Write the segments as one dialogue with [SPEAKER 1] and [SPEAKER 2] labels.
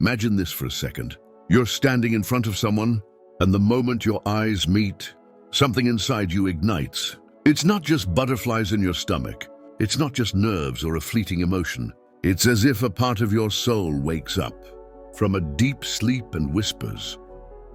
[SPEAKER 1] Imagine this for a second. You're standing in front of someone, and the moment your eyes meet, something inside you ignites. It's not just butterflies in your stomach. It's not just nerves or a fleeting emotion. It's as if a part of your soul wakes up from a deep sleep and whispers,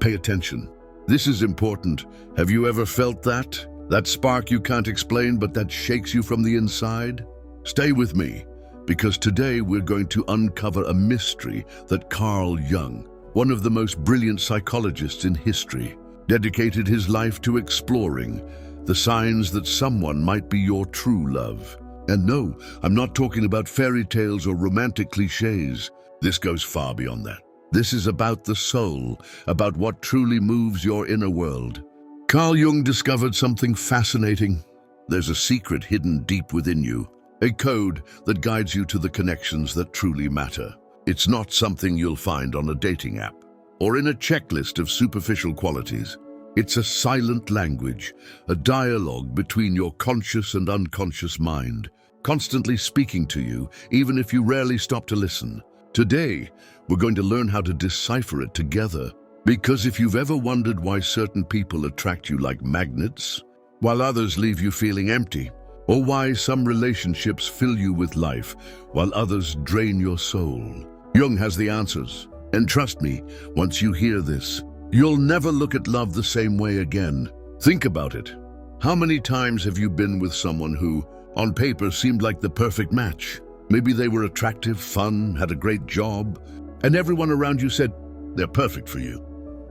[SPEAKER 1] "Pay attention. This is important." Have you ever felt that? That spark you can't explain, but that shakes you from the inside? Stay with me, because today we're going to uncover a mystery that Carl Jung, one of the most brilliant psychologists in history, dedicated his life to exploring the signs that someone might be your true love. And no, I'm not talking about fairy tales or romantic cliches. This goes far beyond that. This is about the soul, about what truly moves your inner world. Carl Jung discovered something fascinating. There's a secret hidden deep within you, a code that guides you to the connections that truly matter. It's not something you'll find on a dating app or in a checklist of superficial qualities. It's a silent language, a dialogue between your conscious and unconscious mind, constantly speaking to you, even if you rarely stop to listen. Today, we're going to learn how to decipher it together. Because if you've ever wondered why certain people attract you like magnets, while others leave you feeling empty, or why some relationships fill you with life, while others drain your soul, Jung has the answers. And trust me, once you hear this, you'll never look at love the same way again. Think about it. How many times have you been with someone who, on paper, seemed like the perfect match? Maybe they were attractive, fun, had a great job, and everyone around you said, they're perfect for you.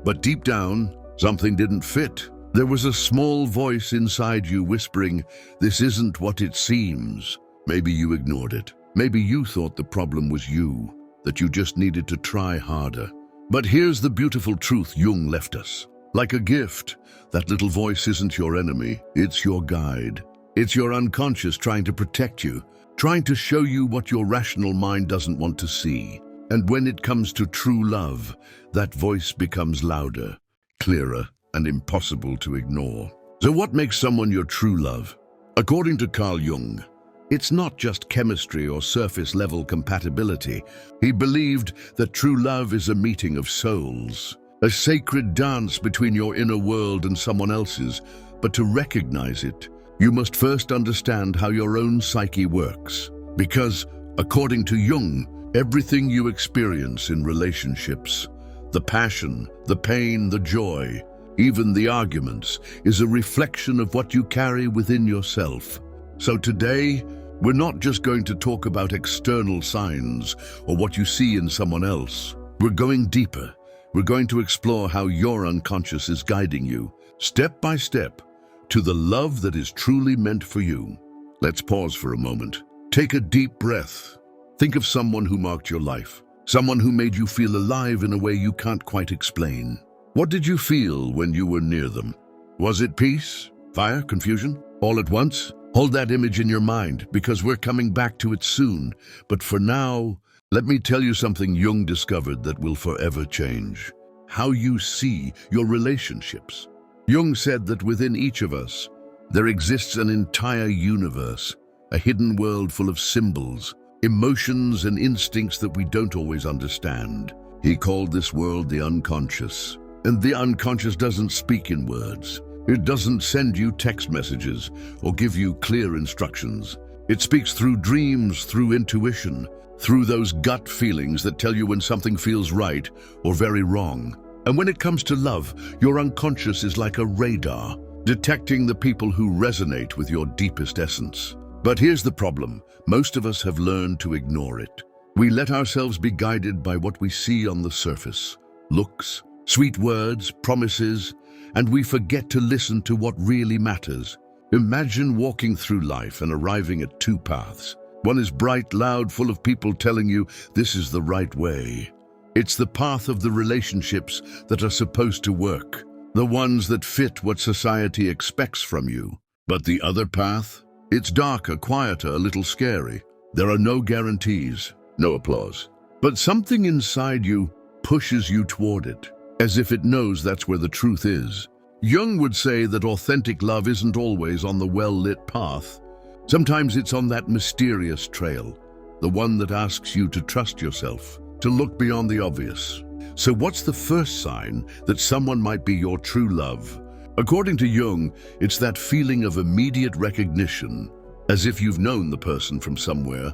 [SPEAKER 1] But deep down, something didn't fit. There was a small voice inside you whispering, this isn't what it seems. Maybe you ignored it. Maybe you thought the problem was you, that you just needed to try harder. But here's the beautiful truth Jung left us. Like a gift, that little voice isn't your enemy, it's your guide. It's your unconscious trying to protect you, trying to show you what your rational mind doesn't want to see. And when it comes to true love, that voice becomes louder, clearer, and impossible to ignore. So what makes someone your true love? According to Carl Jung, it's not just chemistry or surface-level compatibility. He believed that true love is a meeting of souls, a sacred dance between your inner world and someone else's. But to recognize it, you must first understand how your own psyche works. Because, according to Jung, everything you experience in relationships, the passion, the pain, the joy, even the arguments, is a reflection of what you carry within yourself. So today, we're not just going to talk about external signs or what you see in someone else. We're going deeper. We're going to explore how your unconscious is guiding you, step by step, to the love that is truly meant for you. Let's pause for a moment. Take a deep breath. Think of someone who marked your life, someone who made you feel alive in a way you can't quite explain. What did you feel when you were near them? Was it peace, fire, confusion, all at once? Hold that image in your mind, because we're coming back to it soon. But for now, let me tell you something Jung discovered that will forever change. How you see your relationships. Jung said that within each of us, there exists an entire universe, a hidden world full of symbols, emotions and instincts that we don't always understand. He called this world the unconscious. And the unconscious doesn't speak in words. It doesn't send you text messages or give you clear instructions. It speaks through dreams, through intuition, through those gut feelings that tell you when something feels right or very wrong. And when it comes to love, your unconscious is like a radar, detecting the people who resonate with your deepest essence. But here's the problem. Most of us have learned to ignore it. We let ourselves be guided by what we see on the surface. Looks, sweet words, promises, and we forget to listen to what really matters. Imagine walking through life and arriving at two paths. One is bright, loud, full of people telling you this is the right way. It's the path of the relationships that are supposed to work, the ones that fit what society expects from you. But the other path? It's darker, quieter, a little scary. There are no guarantees, no applause. But something inside you pushes you toward it, as if it knows that's where the truth is. Jung would say that authentic love isn't always on the well-lit path. Sometimes it's on that mysterious trail, the one that asks you to trust yourself, to look beyond the obvious. So what's the first sign that someone might be your true love? According to Jung, it's that feeling of immediate recognition, as if you've known the person from somewhere,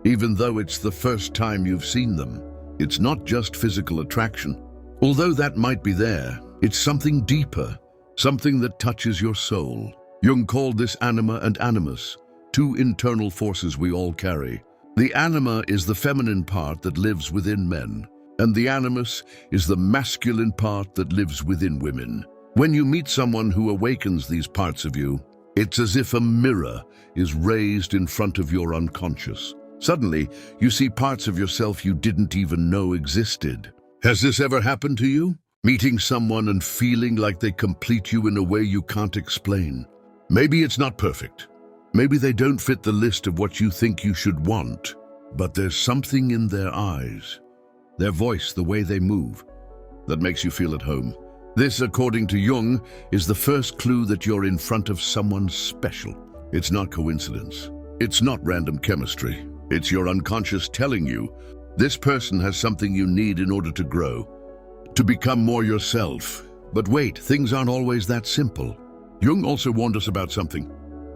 [SPEAKER 1] even though it's the first time you've seen them. It's not just physical attraction. Although that might be there, it's something deeper, something that touches your soul. Jung called this anima and animus, two internal forces we all carry. The anima is the feminine part that lives within men, and the animus is the masculine part that lives within women. When you meet someone who awakens these parts of you, it's as if a mirror is raised in front of your unconscious. Suddenly, you see parts of yourself you didn't even know existed. Has this ever happened to you? Meeting someone and feeling like they complete you in a way you can't explain. Maybe it's not perfect. Maybe they don't fit the list of what you think you should want, but there's something in their eyes, their voice, the way they move, that makes you feel at home. This, according to Jung, is the first clue that you're in front of someone special. It's not coincidence. It's not random chemistry. It's your unconscious telling you, this person has something you need in order to grow, to become more yourself. But wait, things aren't always that simple. Jung also warned us about something.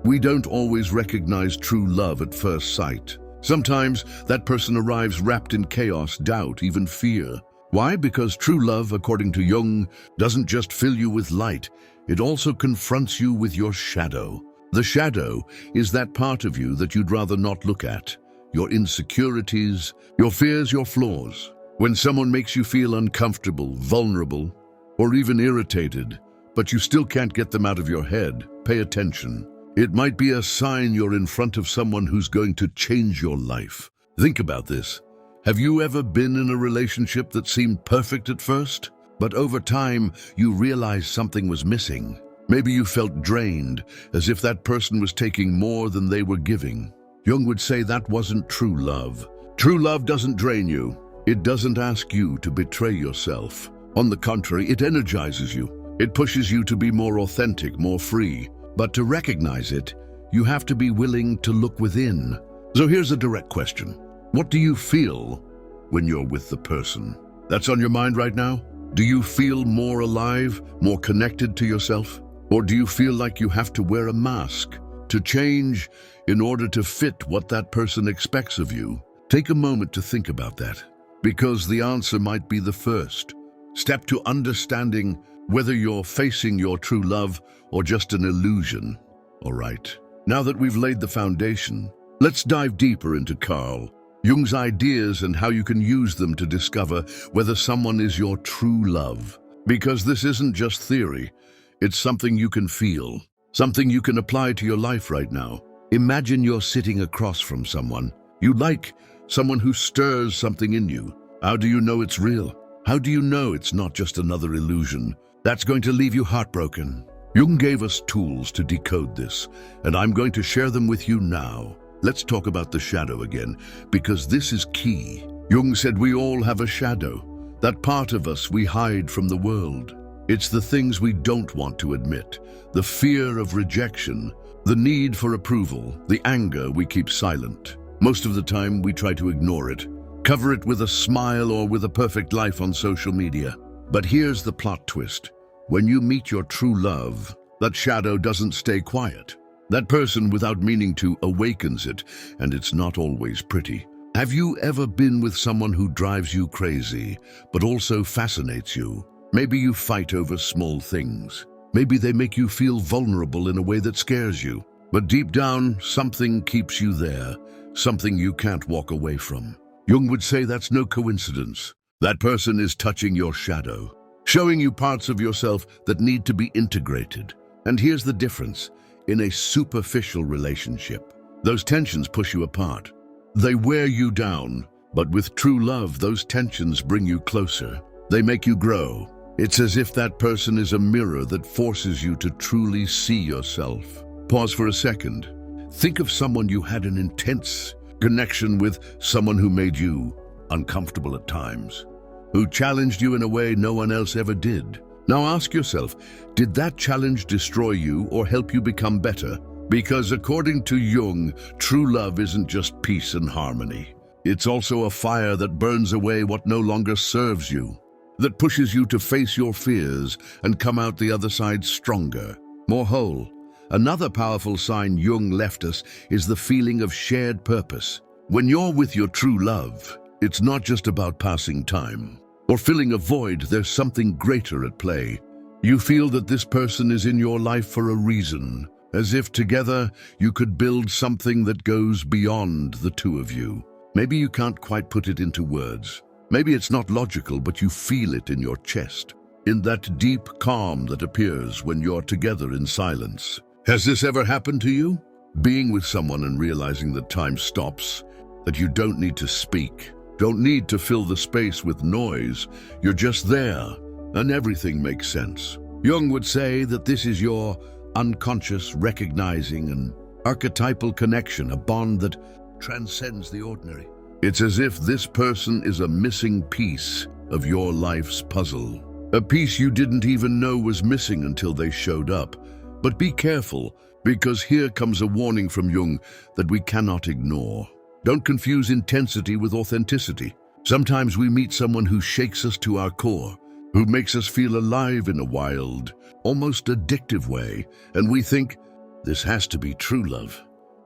[SPEAKER 1] We don't always recognize true love at first sight. Sometimes that person arrives wrapped in chaos, doubt, even fear. Why? Because true love, according to Jung, doesn't just fill you with light, it also confronts you with your shadow. The shadow is that part of you that you'd rather not look at. Your insecurities, your fears, your flaws. When someone makes you feel uncomfortable, vulnerable, or even irritated, but you still can't get them out of your head, pay attention. It might be a sign you're in front of someone who's going to change your life. Think about this. Have you ever been in a relationship that seemed perfect at first, but over time you realized something was missing? Maybe you felt drained, as if that person was taking more than they were giving. Jung would say that wasn't true love. True love doesn't drain you. It doesn't ask you to betray yourself. On the contrary, it energizes you. It pushes you to be more authentic, more free. But to recognize it, you have to be willing to look within. So here's a direct question. What do you feel when you're with the person that's on your mind right now? Do you feel more alive, more connected to yourself? Or do you feel like you have to wear a mask to change in order to fit what that person expects of you? Take a moment to think about that, because the answer might be the first step to understanding whether you're facing your true love or just an illusion. All right, now that we've laid the foundation, let's dive deeper into Carl Jung's ideas and how you can use them to discover whether someone is your true love. Because this isn't just theory, it's something you can feel, something you can apply to your life right now. Imagine you're sitting across from someone you like, someone who stirs something in you. How do you know it's real? How do you know it's not just another illusion that's going to leave you heartbroken? Jung gave us tools to decode this, and I'm going to share them with you now. Let's talk about the shadow again, because this is key. Jung said we all have a shadow, that part of us we hide from the world. It's the things we don't want to admit, the fear of rejection, the need for approval, the anger we keep silent. Most of the time we try to ignore it, cover it with a smile or with a perfect life on social media. But here's the plot twist. When you meet your true love, that shadow doesn't stay quiet. That person, without meaning to, awakens it, and it's not always pretty. Have you ever been with someone who drives you crazy, but also fascinates you? Maybe you fight over small things. Maybe they make you feel vulnerable in a way that scares you. But deep down, something keeps you there, something you can't walk away from. Jung would say that's no coincidence. That person is touching your shadow, showing you parts of yourself that need to be integrated. And here's the difference. In a superficial relationship, those tensions push you apart. They wear you down. But with true love, those tensions bring you closer. They make you grow. It's as if that person is a mirror that forces you to truly see yourself. Pause for a second. Think of someone you had an intense connection with, someone who made you uncomfortable at times, who challenged you in a way no one else ever did. Now ask yourself, did that challenge destroy you or help you become better? Because according to Jung, true love isn't just peace and harmony. It's also a fire that burns away what no longer serves you, that pushes you to face your fears and come out the other side stronger, more whole. Another powerful sign Jung left us is the feeling of shared purpose. When you're with your true love, it's not just about passing time or filling a void. There's something greater at play. You feel that this person is in your life for a reason, as if together you could build something that goes beyond the two of you. Maybe you can't quite put it into words. Maybe it's not logical, but you feel it in your chest, in that deep calm that appears when you're together in silence. Has this ever happened to you? Being with someone and realizing that time stops, that you don't need to speak, don't need to fill the space with noise. You're just there, and everything makes sense. Jung would say that this is your unconscious recognizing an archetypal connection, a bond that transcends the ordinary. It's as if this person is a missing piece of your life's puzzle, a piece you didn't even know was missing until they showed up. But be careful, because here comes a warning from Jung that we cannot ignore. Don't confuse intensity with authenticity. Sometimes we meet someone who shakes us to our core, who makes us feel alive in a wild, almost addictive way, and we think, this has to be true love.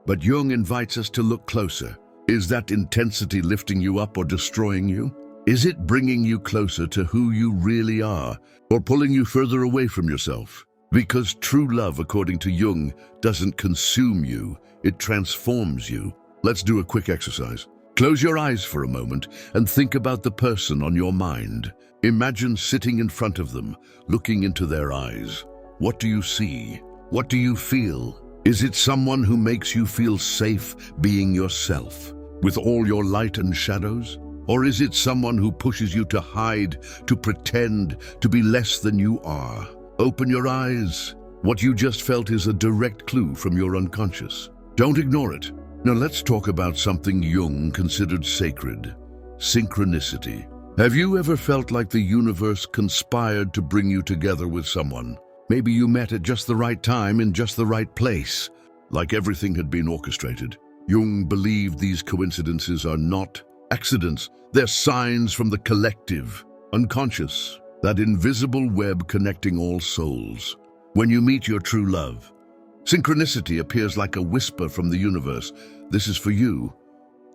[SPEAKER 1] But Jung invites us to look closer. Is that intensity lifting you up or destroying you? Is it bringing you closer to who you really are, or pulling you further away from yourself? Because true love, according to Jung, doesn't consume you, it transforms you. Let's do a quick exercise. Close your eyes for a moment and think about the person on your mind. Imagine sitting in front of them, looking into their eyes. What do you see? What do you feel? Is it someone who makes you feel safe being yourself, with all your light and shadows? Or is it someone who pushes you to hide, to pretend, to be less than you are? Open your eyes. What you just felt is a direct clue from your unconscious. Don't ignore it. Now let's talk about something Jung considered sacred: synchronicity. Have you ever felt like the universe conspired to bring you together with someone? Maybe you met at just the right time in just the right place, like everything had been orchestrated. Jung believed these coincidences are not accidents. They're signs from the collective, unconscious, that invisible web connecting all souls. When you meet your true love, synchronicity appears like a whisper from the universe. This is for you.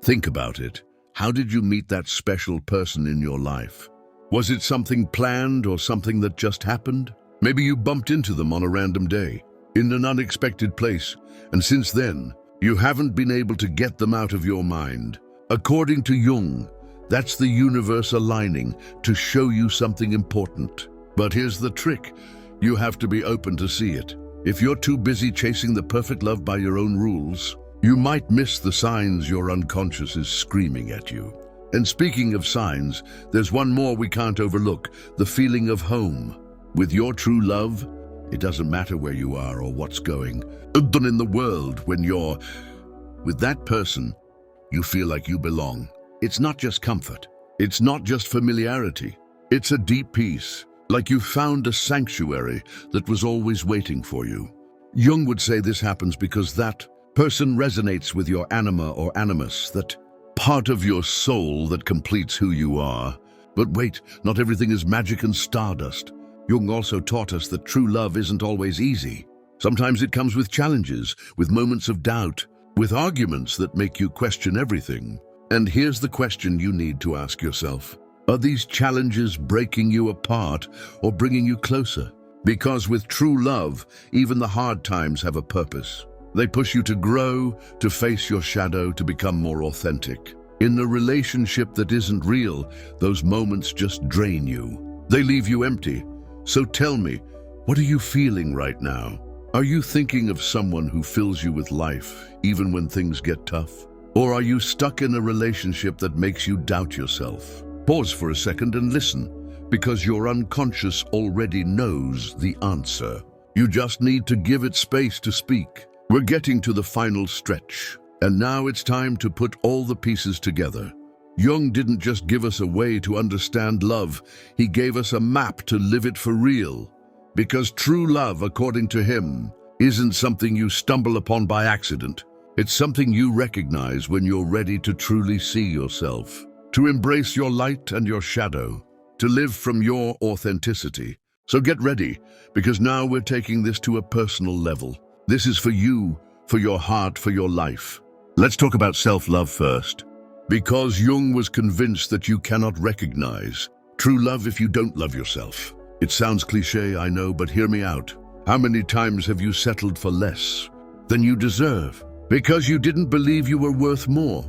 [SPEAKER 1] Think about it. How did you meet that special person in your life? Was it something planned or something that just happened? Maybe you bumped into them on a random day, in an unexpected place, and since then, you haven't been able to get them out of your mind. According to Jung, that's the universe aligning to show you something important. But here's the trick. You have to be open to see it. If you're too busy chasing the perfect love by your own rules, you might miss the signs your unconscious is screaming at you. And speaking of signs, there's one more we can't overlook: the feeling of home. With your true love, it doesn't matter where you are or what's going on in the world. When you're with that person, you feel like you belong. It's not just comfort. It's not just familiarity. It's a deep peace, like you found a sanctuary that was always waiting for you. Jung would say this happens because that person resonates with your anima or animus, that part of your soul that completes who you are. But wait, not everything is magic and stardust. Jung also taught us that true love isn't always easy. Sometimes it comes with challenges, with moments of doubt, with arguments that make you question everything. And here's the question you need to ask yourself: are these challenges breaking you apart or bringing you closer? Because with true love, even the hard times have a purpose. They push you to grow, to face your shadow, to become more authentic. In a relationship that isn't real, those moments just drain you. They leave you empty. So tell me, what are you feeling right now? Are you thinking of someone who fills you with life, even when things get tough? Or are you stuck in a relationship that makes you doubt yourself? Pause for a second and listen, because your unconscious already knows the answer. You just need to give it space to speak. We're getting to the final stretch, and now it's time to put all the pieces together. Jung didn't just give us a way to understand love, he gave us a map to live it for real. Because true love, according to him, isn't something you stumble upon by accident. It's something you recognize when you're ready to truly see yourself, to embrace your light and your shadow, to live from your authenticity. So get ready, because now we're taking this to a personal level. This is for you, for your heart, for your life. Let's talk about self-love first. Because Jung was convinced that you cannot recognize true love if you don't love yourself. It sounds cliché, I know, but hear me out. How many times have you settled for less than you deserve because you didn't believe you were worth more?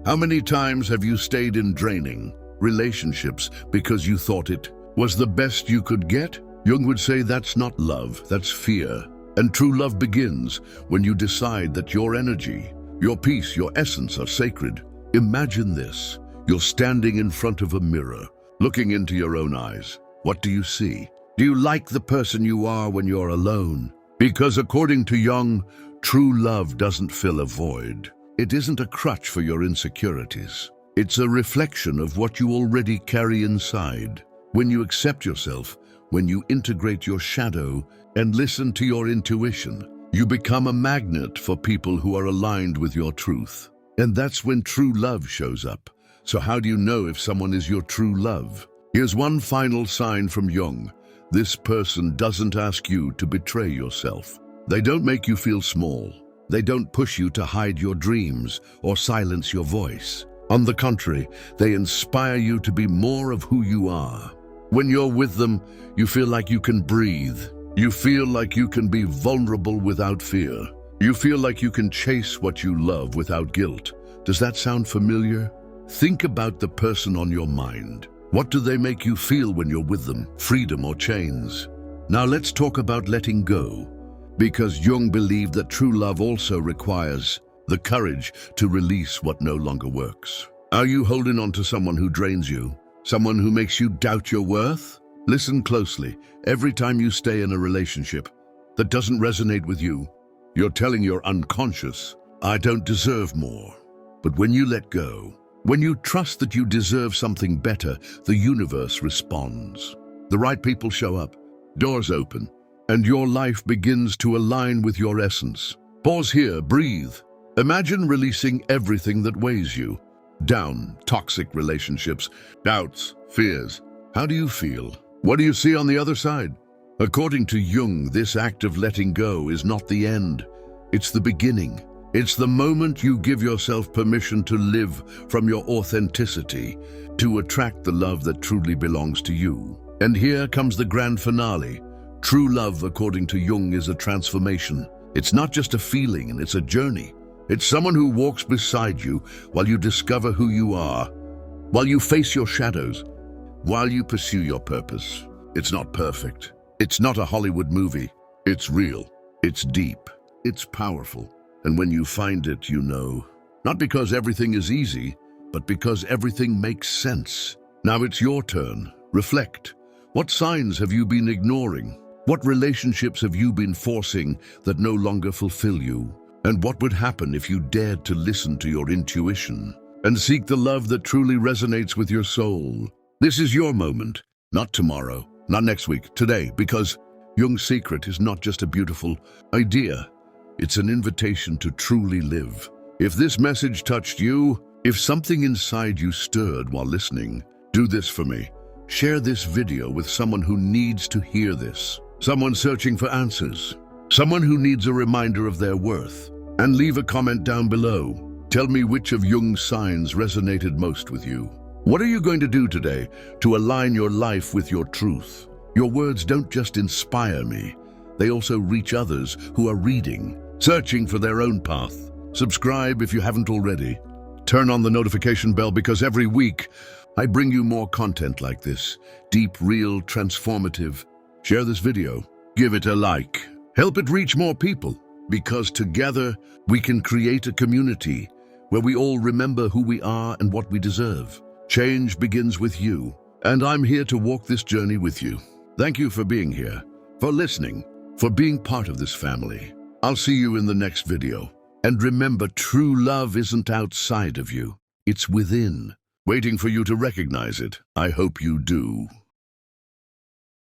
[SPEAKER 1] How many times have you stayed in draining relationships because you thought it was the best you could get? Jung would say that's not love, that's fear. And true love begins when you decide that your energy, your peace, your essence are sacred. Imagine this. You're standing in front of a mirror, looking into your own eyes. What do you see? Do you like the person you are when you're alone? Because according to Jung, true love doesn't fill a void. It isn't a crutch for your insecurities. It's a reflection of what you already carry inside. When you accept yourself, when you integrate your shadow and listen to your intuition, you become a magnet for people who are aligned with your truth. And that's when true love shows up. So how do you know if someone is your true love? Here's one final sign from Jung. This person doesn't ask you to betray yourself. They don't make you feel small. They don't push you to hide your dreams or silence your voice. On the contrary, they inspire you to be more of who you are. When you're with them, you feel like you can breathe. You feel like you can be vulnerable without fear. You feel like you can chase what you love without guilt. Does that sound familiar? Think about the person on your mind. What do they make you feel when you're with them? Freedom or chains? Now let's talk about letting go, because Jung believed that true love also requires the courage to release what no longer works. Are you holding on to someone who drains you? Someone who makes you doubt your worth? Listen closely. Every time you stay in a relationship that doesn't resonate with you, you're telling your unconscious, I don't deserve more. But when you let go, when you trust that you deserve something better, the universe responds. The right people show up, doors open, and your life begins to align with your essence. Pause here, breathe. Imagine releasing everything that weighs you down, toxic relationships, doubts, fears. How do you feel? What do you see on the other side? According to Jung, this act of letting go is not the end. It's the beginning. It's the moment you give yourself permission to live from your authenticity, to attract the love that truly belongs to you. And here comes the grand finale. True love, according to Jung, is a transformation. It's not just a feeling, and it's a journey. It's someone who walks beside you while you discover who you are, while you face your shadows, while you pursue your purpose. It's not perfect. It's not a Hollywood movie. It's real. It's deep. It's powerful. And when you find it, you know, not because everything is easy, but because everything makes sense. Now it's your turn. Reflect. What signs have you been ignoring? What relationships have you been forcing that no longer fulfill you? And what would happen if you dared to listen to your intuition and seek the love that truly resonates with your soul? This is your moment, not tomorrow, not next week, today, because Jung's secret is not just a beautiful idea. It's an invitation to truly live. If this message touched you, if something inside you stirred while listening, do this for me. Share this video with someone who needs to hear this. Someone searching for answers. Someone who needs a reminder of their worth. And leave a comment down below. Tell me which of Jung's signs resonated most with you. What are you going to do today to align your life with your truth? Your words don't just inspire me. They also reach others who are reading, searching for their own path. Subscribe if you haven't already. Turn on the notification bell, because every week I bring you more content like this. Deep, real, transformative. Share this video. Give it a like. Help it reach more people, because together we can create a community where we all remember who we are and what we deserve. Change begins with you, and I'm here to walk this journey with you. Thank you for being here, for listening, for being part of this family. I'll see you in the next video. And remember, true love isn't outside of you. It's within, waiting for you to recognize it. I hope you do.